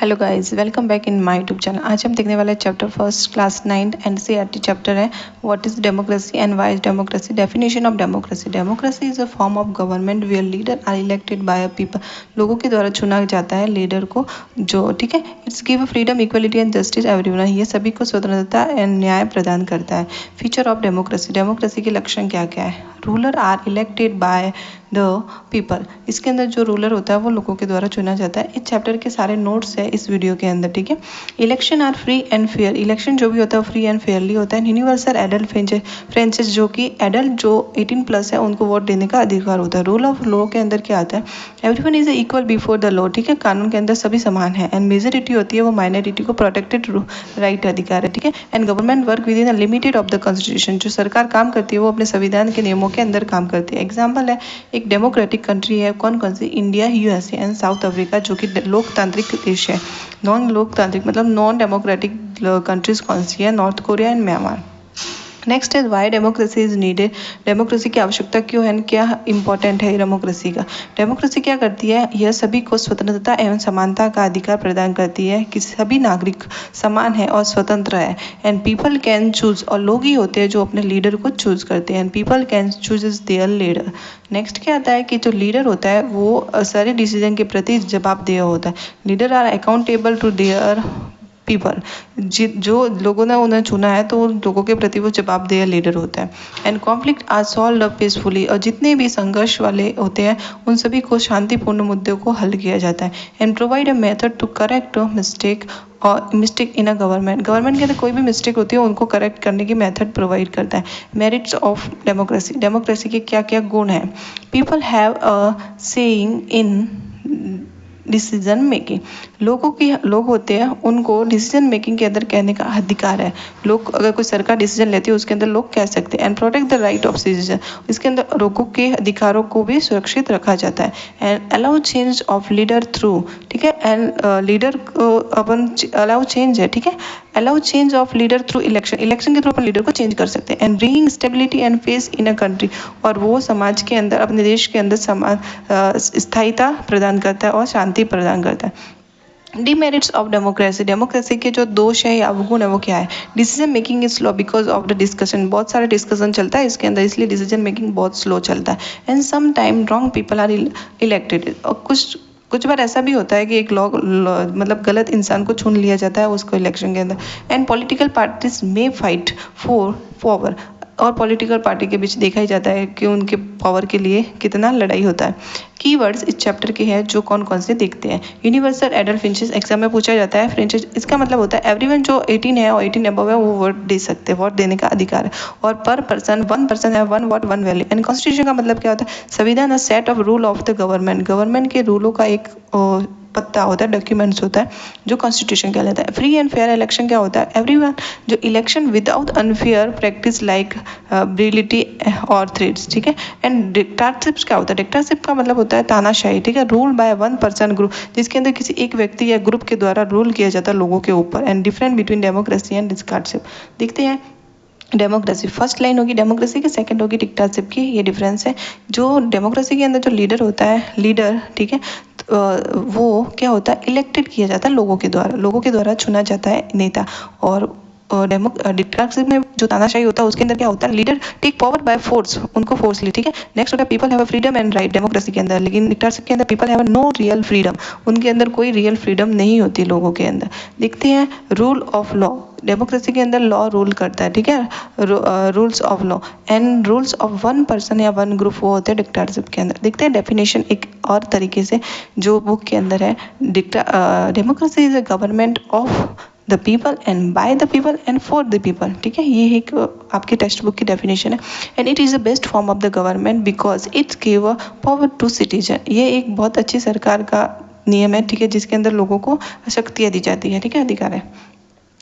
Hello guys, welcome back in my YouTube channel. आज हम देखने वाले chapter first class 9 NCERT chapter है what is democracy and why is democracy. Definition of democracy. Democracy is a form of government where leader are elected by a people. लोगों के द्वारा चुना जाता है लीडर को, जो ठीक है। It's give freedom, equality and justice everyone. ये सभी को स्वतंत्रता एंड न्याय प्रदान करता है। Feature of democracy. डेमोक्रेसी के लक्षण क्या क्या है? Ruler are elected by the people. इसके अंदर जो रूलर होता है वो लोगों के द्वारा चुना जाता है। इस चैप्टर के सारे नोट्स है इस वीडियो के अंदर, ठीक है। Election are free and fair. Election जो भी होता है फ्री एंड फेयरली होता है। यूनिवर्सल एडल्ट फ्रेंचेस, जो कि एडल्ट जो 18+ है उनको वोट देने का अधिकार होता है। रूल ऑफ लॉ के अंदर क्या आता है? Everyone is equal before the law, ठीक है। कानून के अंदर सभी समान है। एंड मेजोरिटी होती है वो माइनॉरिटी को प्रोटेक्टेड राइट अधिकार है, ठीक है। And government work with in limited of the constitution. जो सरकार काम करती है वो अपने संविधान के नियमों के अंदर काम करती है। एग्जाम्पल है, एक डेमोक्रेटिक कंट्री है, कौन कौन सी? India, USA and South Africa, जो कि लोकतांत्रिक देश है। नॉन लोकतांत्रिक मतलब नॉन डेमोक्रेटिक कंट्रीज कौन सी है? North Korea and Myanmar. Next is why democracy is needed. Democracy की आवश्यकता क्यों है, क्या इंपॉर्टेंट है डेमोक्रेसी का? डेमोक्रेसी क्या करती है? यह सभी को स्वतंत्रता एवं समानता का अधिकार प्रदान करती है कि सभी नागरिक समान है और स्वतंत्र है। एंड पीपल कैन चूज, और लोग ही होते हैं जो अपने लीडर को चूज करते हैं। And people can choose is there leader. Next क्या आता है कि जो लीडर होता है वो सारे डिसीजन के प्रति जवाबदेह होता है। Leader are accountable to their people. जो लोगों ने उन्हें चुना है तो उन लोगों के प्रति वो जवाबदेह लीडर होता है। And conflict are solve peacefully, और जितने भी संघर्ष वाले होते हैं उन सभी को शांतिपूर्ण मुद्दों को हल किया जाता है। And provide a method to correct mistake और mistake in a government. Government के अंदर कोई भी मिस्टेक होती है उनको करेक्ट करने की मेथड प्रोवाइड करता है। Merits of democracy. डेमोक्रेसी के क्या क्या गुण हैं? People have a saying in decision making. लोग होते हैं उनको डिसीजन मेकिंग के अंदर कहने का अधिकार है। लोग अगर कोई सरकार डिसीजन लेती है उसके अंदर लोग कह सकते हैं। And protect the right of citizen. इसके अंदर लोगों के अधिकारों को भी सुरक्षित रखा जाता है। And allow change of leader through, ठीक है। एंड लीडर को अपन अलाउ चेंज है, ठीक है। Allow change of leader through election. Election के थ्रू अपन लीडर को चेंज कर सकते हैं। And bringing stability and peace in a country, और वो समाज के अंदर अपने देश के अंदर स्थायिता प्रदान करता है और शांति प्रदान करता है। Demerits of democracy. डेमोक्रेसी के जो दोष है या अवगुण है वो क्या है? Decision making is slow because of the discussion. बहुत सारे डिस्कशन चलता है इसके अंदर, इसलिए डिसीजन मेकिंग बहुत स्लो चलता है। And some time wrong people are elected. और कुछ बार ऐसा भी होता है कि एक लोग मतलब गलत इंसान को चुन लिया जाता है उसको इलेक्शन के अंदर। एंड पॉलिटिकल पार्टीज में फाइट फॉर पावर, और पॉलिटिकल पार्टी के बीच देखा ही जाता है कि उनके पावर के लिए कितना लड़ाई होता है। कीवर्ड्स इस चैप्टर के हैं जो कौन कौन से देखते हैं। यूनिवर्सल एडल्ट फ्रेंचाइज, एग्जाम में पूछा जाता है। फ्रेंचाइज इसका मतलब होता है एवरीवन जो 18 है और 18 अबव है वो वोट दे सकते हैं, वोट देने का अधिकार है। और पर पर्सन 1 पर्सन है, 1 वोट 1 वैल्यू। एंड कॉन्स्टिट्यूशन का मतलब क्या होता है? संविधान a set of rule of the government. Government के रूलों का एक पत्ता होता है, डॉक्यूमेंट्स होता है, जो कॉन्स्टिट्यूशन कहलाता है। फ्री एंड फेयर इलेक्शन क्या होता है? एवरीवन जो election without unfair practice like bribery और थ्रेड्स, ठीक है। एंड डिक्टेटरशिप क्या होता है? डिक्टेटरशिप का मतलब होता है तानाशाही, ठीक है। रूल बाय 1 पर्सन ग्रुप, जिसके अंदर किसी एक व्यक्ति या ग्रुप के द्वारा रूल किया जाता है लोगों के ऊपर। And different between democracy and dictatorship. देखते हैं डेमोक्रेसी। फर्स्ट लाइन होगी डेमोक्रेसी की, सेकंड होगी डिक्टेटरशिप की। ये डिफरेंस है। जो डेमोक्रेसी के अंदर जो लीडर होता है, लीडर, ठीक है, वो क्या होता है? इलेक्टेड किया जाता है लोगों के द्वारा चुना जाता है नेता। और डिक्टेटरशिप में जो तानाशाही होता है उसके अंदर क्या होता है? Leader take power by force, उनको फोर्सली, ठीक है। नेक्स्ट होता है people have a freedom and right democracy के अंदर, लेकिन डिक्टेटरशिप के अंदर people have no real freedom, उनके अंदर कोई रियल फ्रीडम नहीं होती लोगों के अंदर। देखते हैं रूल ऑफ लॉ। डेमोक्रेसी के अंदर लॉ रूल करता है, ठीक है। Rules of law and rules of 1 person या 1 ग्रुप वो होते हैं डिक्टेटरशिप के अंदर। देखते हैं डेफिनेशन एक और तरीके से जो बुक के अंदर है। Democracy is a government of the people and by the people and for the people, ठीक है। ये एक आपकी टेक्स्ट बुक की डेफिनेशन है। And it is the best form of the government because its give a power to citizen. ये एक बहुत अच्छी सरकार का नियम है, ठीक है, जिसके अंदर लोगों को शक्तियाँ दी जाती है, ठीक है, अधिकार है।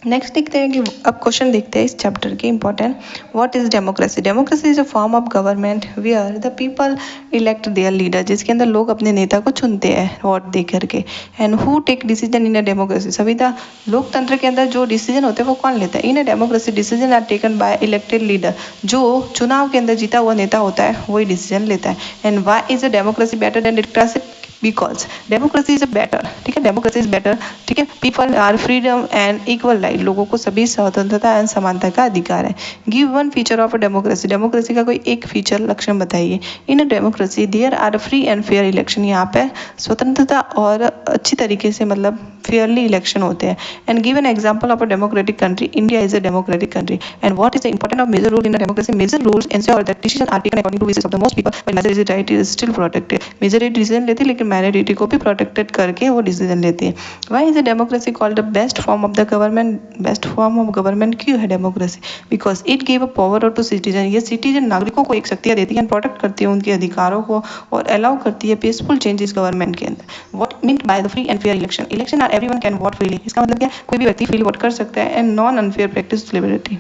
नेक्स्ट देखते हैं कि अब क्वेश्चन देखते हैं इस चैप्टर के important. What is democracy? Democracy is a form of government where the people elect their leader, जिसके अंदर लोग अपने नेता को चुनते हैं वोट दे करके। And who take decision in a democracy? संविधान लोकतंत्र के अंदर जो डिसीजन होते हैं वो कौन लेता है? In a democracy decision are taken by elected leader. जो चुनाव के अंदर जीता हुआ नेता होता है वही डिसीजन लेता है। And why is a democracy better than dictatorship? Because democracy is better, ठीक है, डेमोक्रेसी इज बेटर, ठीक है, people are freedom and equal right, लोगों को सभी स्वतंत्रता एंड समानता का अधिकार है। Give one feature of a democracy, democracy का कोई एक फीचर लक्षण बताइए। In a democracy there are free and fair election, यहाँ पे स्वतंत्रता और अच्छी तरीके से मतलब फेयरली इलेक्शन होते हैं। And give an example of a democratic country, India is a democratic country. And what is the important of major rule in a democracy? Major rules ensure that decisions are taken according to wishes of the most people, but majority right is still protected. Majority decision लेती है लेकिन minority को भी protected करके वो decision लेती है। Why is a democracy called the best form of the government? Best form of government क्यों है democracy? Because it gave a power to citizen. ये citizen नागरिकों को एक शक्तियाँ देती है, protect करती है उनके अधिकारों को और allow करती है peaceful changes government के अंदर। What meant by the free and fair election? Election are everyone can vote freely. इसका मतलब क्या? कोई भी व्यक्ति freely vote कर सकता है and non unfair practice liberty.